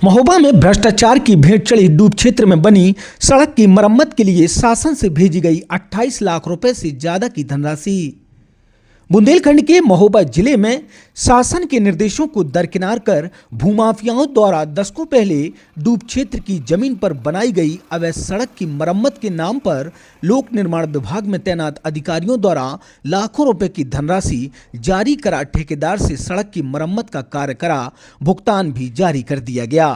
महोबा में भ्रष्टाचार की भेंट चढ़ी डूब क्षेत्र में बनी सड़क की मरम्मत के लिए शासन से भेजी गई 28 लाख रुपए से ज्यादा की धनराशि। बुंदेलखंड के महोबा जिले में शासन के निर्देशों को दरकिनार कर भूमाफियाओं द्वारा दशकों पहले डूब क्षेत्र की जमीन पर बनाई गई अवैध सड़क की मरम्मत के नाम पर लोक निर्माण विभाग में तैनात अधिकारियों द्वारा लाखों रुपए की धनराशि जारी करा ठेकेदार से सड़क की मरम्मत का कार्य करा भुगतान भी जारी कर दिया गया।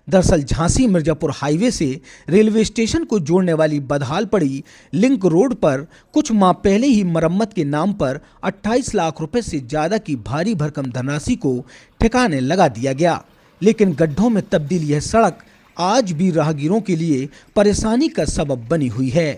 दरअसल झांसी मिर्जापुर हाईवे से रेलवे स्टेशन को जोड़ने वाली बदहाल पड़ी लिंक रोड पर कुछ माह पहले ही मरम्मत के नाम पर 28 लाख रुपए से ज्यादा की भारी भरकम धनराशि को ठिकाने लगा दिया गया, लेकिन गड्ढों में तब्दील यह सड़क आज भी राहगीरों के लिए परेशानी का सबब बनी हुई है।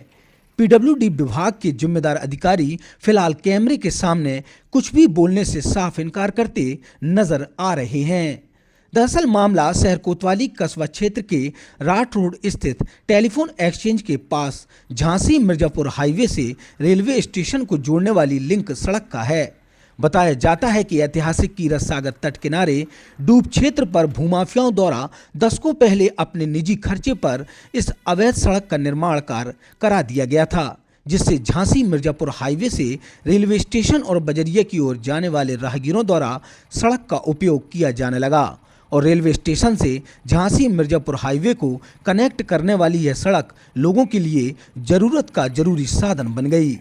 पीडब्ल्यूडी विभाग के जिम्मेदार अधिकारी फिलहाल कैमरे के सामने कुछ भी बोलने से साफ इनकार करते नजर आ रहे हैं। दरअसल मामला शहर कोतवाली कस्बा क्षेत्र के राठ रोड स्थित टेलीफोन एक्सचेंज के पास झांसी मिर्जापुर हाईवे से रेलवे स्टेशन को जोड़ने वाली लिंक सड़क का है। बताया जाता है कि ऐतिहासिक कीरत सागर तट किनारे डूब क्षेत्र पर भूमाफियाओं द्वारा दशकों पहले अपने निजी खर्चे पर इस अवैध सड़क का निर्माण कार्य करा दिया गया था, जिससे झांसी मिर्जापुर हाईवे से रेलवे स्टेशन और बजरिया की ओर जाने वाले राहगीरों द्वारा सड़क का उपयोग किया जाने लगा और रेलवे स्टेशन से झांसी मिर्जापुर हाईवे को कनेक्ट करने वाली यह सड़क लोगों के लिए जरूरत का जरूरी साधन बन गई।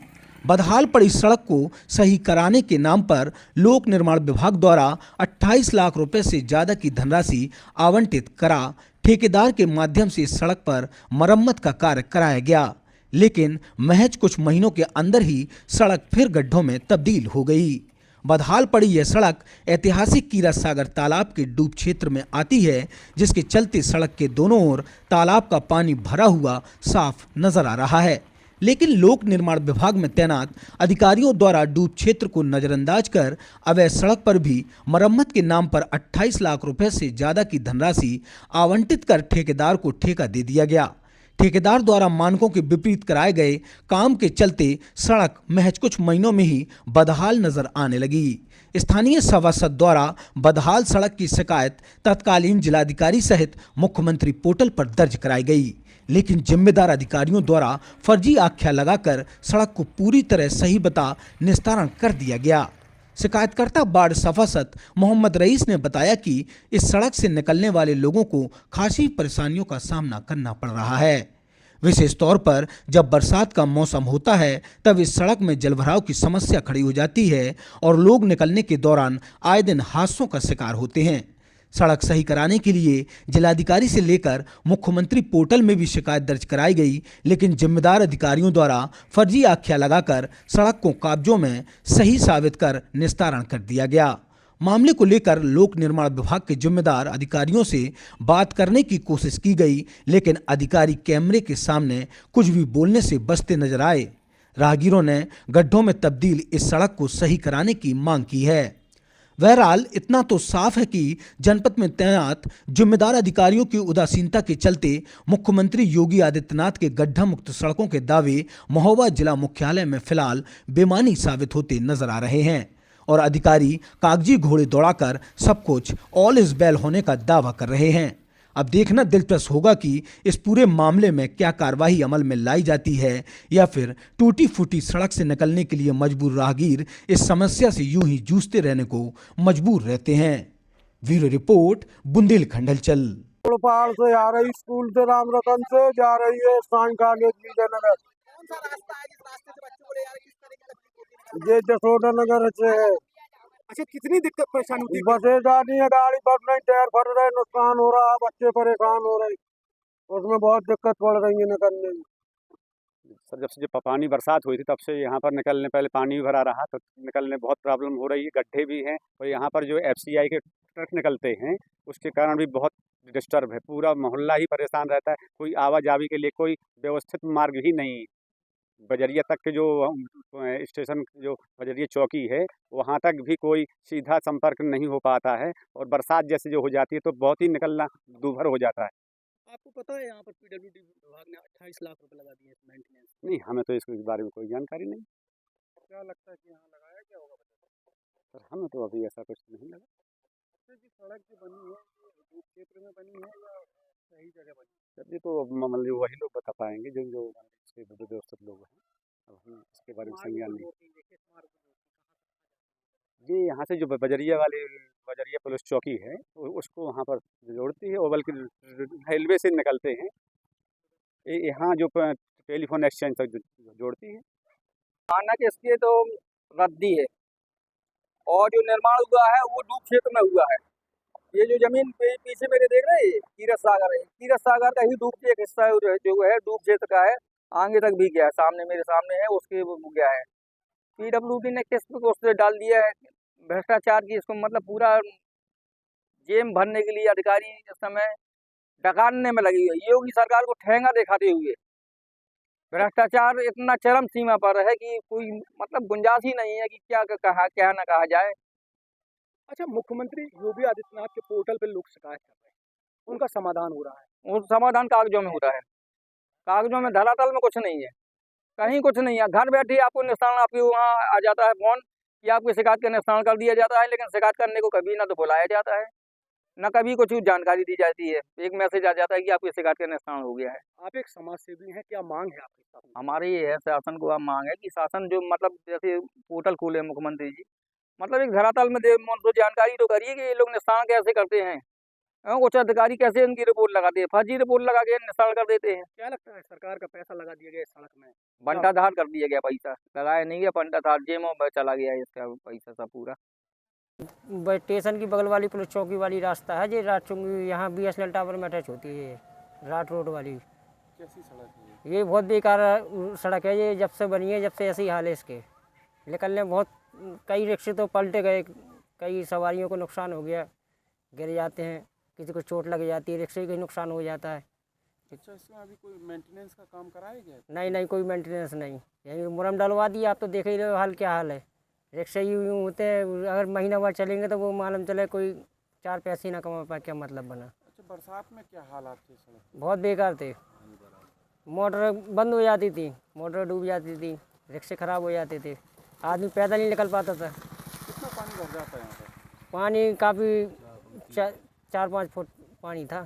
बदहाल पड़ी सड़क को सही कराने के नाम पर लोक निर्माण विभाग द्वारा 28 लाख रुपए से ज्यादा की धनराशि आवंटित करा ठेकेदार के माध्यम से सड़क पर मरम्मत का कार्य कराया गया, लेकिन महज कुछ महीनों के अंदर ही सड़क फिर गड्ढों में तब्दील हो गई। बदहाल पड़ी यह सड़क ऐतिहासिक कीरत सागर तालाब के डूब क्षेत्र में आती है, जिसके चलते सड़क के दोनों ओर तालाब का पानी भरा हुआ साफ नजर आ रहा है, लेकिन लोक निर्माण विभाग में तैनात अधिकारियों द्वारा डूब क्षेत्र को नजरअंदाज कर अवैध सड़क पर भी मरम्मत के नाम पर 28 लाख रुपए से ज्यादा की धनराशि आवंटित कर ठेकेदार को ठेका दे दिया गया। ठेकेदार द्वारा मानकों के विपरीत कराए गए काम के चलते सड़क महज कुछ महीनों में ही बदहाल नजर आने लगी। स्थानीय सभासद द्वारा बदहाल सड़क की शिकायत तत्कालीन जिलाधिकारी सहित मुख्यमंत्री पोर्टल पर दर्ज कराई गई, लेकिन जिम्मेदार अधिकारियों द्वारा फर्जी आख्या लगाकर सड़क को पूरी तरह सही बता निस्तारण कर दिया गया। शिकायतकर्ता वार्ड सभासद मोहम्मद रईस ने बताया कि इस सड़क से निकलने वाले लोगों को खासी परेशानियों का सामना करना पड़ रहा है। विशेष तौर पर जब बरसात का मौसम होता है तब इस सड़क में जलभराव की समस्या खड़ी हो जाती है और लोग निकलने के दौरान आए दिन हादसों का शिकार होते हैं। सड़क सही कराने के लिए जिलाधिकारी से लेकर मुख्यमंत्री पोर्टल में भी शिकायत दर्ज कराई गई, लेकिन जिम्मेदार अधिकारियों द्वारा फर्जी आख्या लगाकर सड़क को कागजों में सही साबित कर निस्तारण कर दिया गया। मामले को लेकर लोक निर्माण विभाग के जिम्मेदार अधिकारियों से बात करने की कोशिश की गई, लेकिन अधिकारी कैमरे के सामने कुछ भी बोलने से बचते नजर आए। राहगीरों ने गड्ढों में तब्दील इस सड़क को सही कराने की मांग की है। बहरहाल इतना तो साफ है कि जनपद में तैनात जिम्मेदार अधिकारियों की उदासीनता के चलते मुख्यमंत्री योगी आदित्यनाथ के गड्ढा मुक्त सड़कों के दावे महोबा जिला मुख्यालय में फिलहाल बेमानी साबित होते नजर आ रहे हैं और अधिकारी कागजी घोड़े दौड़ाकर सब कुछ ऑल इज वेल होने का दावा कर रहे हैं। अब देखना दिलचस्प होगा कि इस पूरे मामले में क्या कार्रवाई अमल में लाई जाती है या फिर टूटी फूटी सड़क से निकलने के लिए मजबूर राहगीर इस समस्या से यूं ही जूझते रहने को मजबूर रहते हैं। ब्यूरो रिपोर्ट, बुंदेलखंड हलचल। पहाड़ से आ रही स्कूल से राम रतन से जा रही है सायंकाल नगर, ये जसोदा नगर से है। अच्छा, कितनी दिक्कत परेशानी होती है? बसें जानी है, गाड़ी बढ़ रही, टायर फट रहे, नुकसान हो रहा, बच्चे परेशान हो रहे, उसमें बहुत दिक्कत पड़ रही है निकलने में। सर, जब से पानी बरसात हुई थी तब से यहाँ पर निकलने, पहले पानी भी भरा रहा तो निकलने बहुत प्रॉब्लम हो रही है, गड्ढे भी हैं और यहाँ पर जो FCI के ट्रक निकलते हैं उसके कारण भी बहुत डिस्टर्ब है। पूरा मोहल्ला ही परेशान रहता है, कोई आवाजावी के लिए कोई व्यवस्थित मार्ग ही नहीं। बजरिया तक के जो स्टेशन, जो बजरिया चौकी है, वहाँ तक भी कोई सीधा संपर्क नहीं हो पाता है और बरसात जैसे जो हो जाती है तो बहुत ही निकलना दूभर हो जाता है। आपको पता है यहाँ पर पीडब्ल्यूडी विभाग ने 28 लाख रुपए लगा दिए मेंटेनेंस? नहीं, हमें तो इसके बारे में कोई जानकारी नहीं। क्या लगता है कि यहाँ लगाया क्या होगा? सर, हमें तो अभी ऐसा कुछ नहीं लगा। अच्छा, जी सड़क जो बनी है ये धूप क्षेत्र में बनी है या सही जगह बनी है? सर ये तो मतलब वही लोग बता पाएंगे जो जो इसके व्यवस्थित लोग हैं। अब हम इसके बारे में मार्ग संज्ञान जो नहीं। होती है किस मार्ग में होती है, कहाँ ये यहाँ से जो बजरिया पुलिस चौकी है उसको वहाँ पर जोड़ती है, और बल्कि रेलवे से निकलते हैं यहाँ जो टेलीफोन एक्सचेंज तक जोड़ती है। मानक इसकी तो रद्दी है और जो निर्माण हुआ है वो डूब क्षेत्र में हुआ है। ये जो जमीन पे पीछे मेरे देख रहे हैं, ये तीरथ सागर है। तीरथ सागर का ही डूब के एक हिस्सा है जो है डूब क्षेत्र का है। आगे तक भी गया है, सामने मेरे सामने है उसके वो गया है। पीडब्ल्यूडी ने किस को उससे डाल दिया है भ्रष्टाचार की, इसको मतलब पूरा जेम भरने के लिए अधिकारी इस समय डकाने में लगी हुई है। योगी सरकार को ठेंगा दिखाते हुए भ्रष्टाचार इतना चरम सीमा पर है कि कोई मतलब गुंजाइश ही नहीं है कि क्या ना कहा जाए। अच्छा, मुख्यमंत्री योगी आदित्यनाथ के पोर्टल पे लोग शिकायत कर रहे हैं, उनका समाधान हो रहा है? वो समाधान कागजों में हो रहा है, कागजों में, धरातल में कुछ नहीं है, कहीं कुछ नहीं है। घर बैठे आपको निस्तारण आपके वहाँ आ जाता है फोन कि आपकी शिकायत का निस्तारण कर दिया जाता है, लेकिन शिकायत करने को कभी ना तो बुलाया जाता है, न कभी कुछ जानकारी दी जाती है। एक मैसेज आ जाता है कि आपकी शिकायत का निस्तारण हो गया है। आप एक समाज सेवी हैं, क्या मांग है आपके साथ? हमारी ये है शासन को आप मांग है कि शासन जो मतलब जैसे पोर्टल खोले मुख्यमंत्री जी, मतलब एक धरातल में तो जानकारी तो करिए कि ये लोग निस्तारण कैसे करते हैं। उच्च अधिकारी कैसे इनकी रिपोर्ट लगाते हैं, फर्जी रिपोर्ट लगा के निस्तारण कर देते हैं। क्या लगता है सरकार का पैसा लगा दिया गया इस सड़क में? बंटाधार कर दिया गया, पैसा लगाया नहीं गया, बंटाधार जेबों में चला गया है इसका पैसा सब पूरा। स्टेशन की बगल वाली पुलिस चौकी वाली रास्ता है जी, रात चुंगी यहाँ BSNL टावर में अटैच होती है, रात रोड वाली। कैसी सड़क है ये बहुत बेकार सड़क है ये, जब से बनी है जब से ऐसी हाल है इसके। निकलने बहुत कई रिक्शे तो पलटे गए, कई सवारियों को नुकसान हो गया, गिर जाते हैं, किसी को चोट लग जाती है, रिक्शे का नुकसान हो जाता है। अच्छा, इसमें अभी कोई मेंटेनेंस का काम कराया गया है? नहीं, कोई मेंटेनेंस नहीं, यही मुरम डलवा दिया। आप तो देख ही रहे हो हाल क्या हाल है, रिक्शे यूँ होते हैं, अगर महीना भर चलेंगे तो वो मालूम चले कोई 4 पैसे ना कमा पाए, क्या मतलब बना। अच्छा, बरसात में क्या हालात थे सड़क? बहुत बेकार थे, मोटर बंद हो जाती थी, मोटर डूब जाती थी, रिक्शे ख़राब हो जाते थे, आदमी पैदल नहीं निकल पाता था। कितना पानी भर जाता है यहाँ पर? पानी काफ़ी 4-5 फुट पानी था,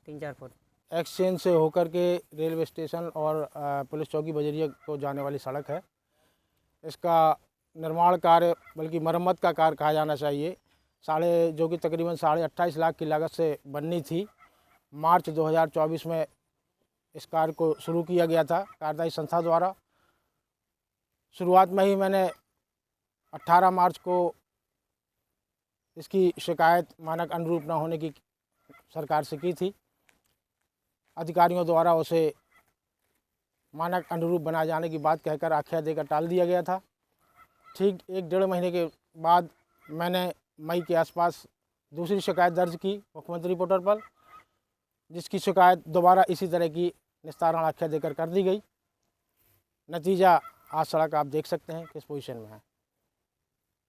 3-4 फुट। एक्सचेंज से होकर के रेलवे स्टेशन और पुलिस चौकी बजरिया को जाने वाली सड़क है। इसका निर्माण कार्य बल्कि मरम्मत का कार्य कहा जाना चाहिए, जो कि तकरीबन 28.5 लाख की लागत से बननी थी। मार्च 2024 में इस कार्य को शुरू किया गया था कार्यदायी संस्था द्वारा। शुरुआत में ही मैंने 18 मार्च को इसकी शिकायत मानक अनुरूप न होने की सरकार से की थी। अधिकारियों द्वारा उसे मानक अनुरूप बनाए जाने की बात कहकर आख्या देकर टाल दिया गया था। ठीक 1-1.5 महीने के बाद मैंने मई के आसपास दूसरी शिकायत दर्ज की मुख्यमंत्री पोर्टल पर, जिसकी शिकायत दोबारा इसी तरह की निस्तारण आख्या देकर कर दी गई। नतीजा आज सड़क आप देख सकते हैं किस पोजीशन में है।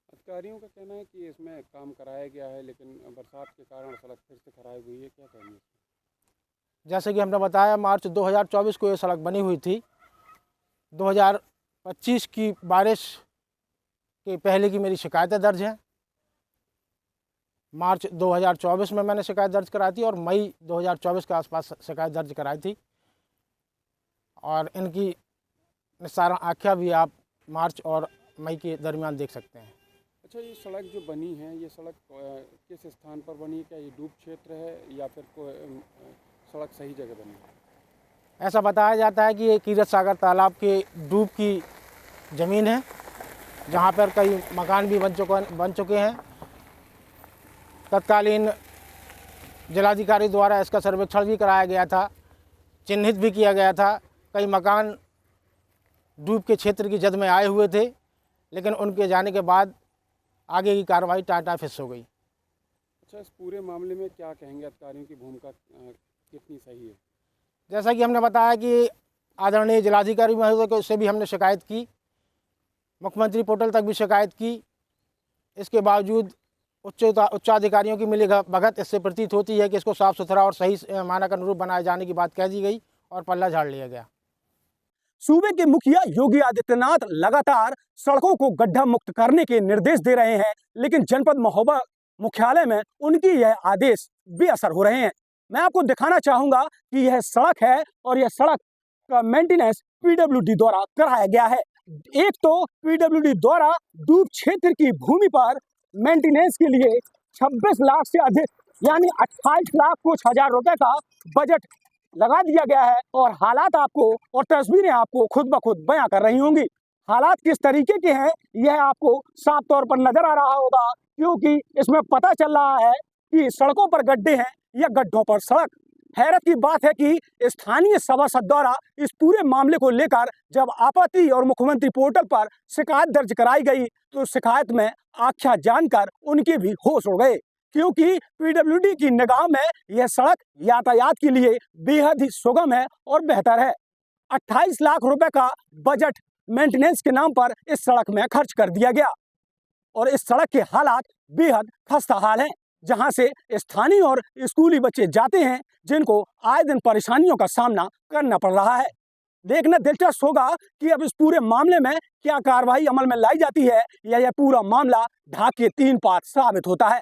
अधिकारियों का कहना है कि इसमें काम कराया गया है, लेकिन बरसात के कारण सड़क फिर से खराब हुई है, क्या कहेंगे? जैसे कि हमने बताया, मार्च 2024 को ये सड़क बनी हुई थी। 2025 की बारिश के पहले की मेरी शिकायतें दर्ज हैं। मार्च 2024 में मैंने शिकायत दर्ज कराई थी और मई 2024 के आसपास शिकायत दर्ज कराई थी, और इनकी निस्तारण आख्या भी आप मार्च और मई के दरमियान देख सकते हैं। अच्छा, ये सड़क जो बनी है, ये सड़क किस स्थान पर बनी है? क्या ये डूब क्षेत्र है या फिर सड़क सही जगह बनी है? ऐसा बताया जाता है कि ये तीरथ सागर तालाब के डूब की ज़मीन है, जहाँ पर कई मकान भी बन चुके हैं। तत्कालीन जिलाधिकारी द्वारा इसका सर्वेक्षण भी कराया गया था, चिन्हित भी किया गया था। कई मकान डूब के क्षेत्र की जद में आए हुए थे, लेकिन उनके जाने के बाद आगे की कार्रवाई टाटा फिस हो गई। अच्छा, इस पूरे मामले में क्या कहेंगे? अधिकारियों की भूमिका कितनी सही है? जैसा कि हमने बताया कि आदरणीय जिलाधिकारी महोदय से भी हमने शिकायत की, मुख्यमंत्री पोर्टल तक भी शिकायत की। इसके बावजूद उच्चाधिकारियों की मिली भगत इससे प्रतीत होती है कि इसको साफ़ सुथरा और सही मानक अनुरूप बनाए जाने की बात कह दी गई और पल्ला झाड़ लिया गया। सूबे के मुखिया योगी आदित्यनाथ लगातार सड़कों को गड्ढा मुक्त करने के निर्देश दे रहे हैं, लेकिन जनपद महोबा मुख्यालय में उनकी यह आदेश बेअसर हो रहे हैं। मैं आपको दिखाना चाहूँगा कि यह सड़क है और यह सड़क का मेंटेनेंस पीडब्ल्यूडी द्वारा कराया गया है। एक तो पीडब्ल्यूडी द्वारा डूब क्षेत्र की भूमि पर मेंटेनेंस के लिए 26 लाख से अधिक यानी 28 लाख कुछ हजार रुपए का बजट लगा दिया गया है और हालात आपको और तस्वीरें आपको खुद ब खुद बयां कर रही होंगी। हालात किस तरीके के हैं यह आपको साफ तौर पर नजर आ रहा होगा, क्योंकि इसमें पता चल रहा है कि सड़कों पर गड्ढे हैं या गड्ढों पर सड़क। हैरत की बात है कि स्थानीय सभासद द्वारा इस पूरे मामले को लेकर जब आपत्ति और मुख्यमंत्री पोर्टल पर शिकायत दर्ज कराई गई तो शिकायत में आख्या जानकर उनके भी होश उड़ गए, क्योंकि पीडब्ल्यूडी की निगाह में यह सड़क यातायात के लिए बेहद ही सुगम है और बेहतर है। 28 लाख रुपए का बजट मेंटेनेंस के नाम पर इस सड़क में खर्च कर दिया गया और इस सड़क के हालात बेहद खस्ता हाल हैं, जहां से स्थानीय और स्कूली बच्चे जाते हैं जिनको आए दिन परेशानियों का सामना करना पड़ रहा है। देखना दिलचस्प होगा कि अब इस पूरे मामले में क्या कार्रवाई अमल में लाई जाती है या यह पूरा मामला ढाक के 3 पात साबित होता है।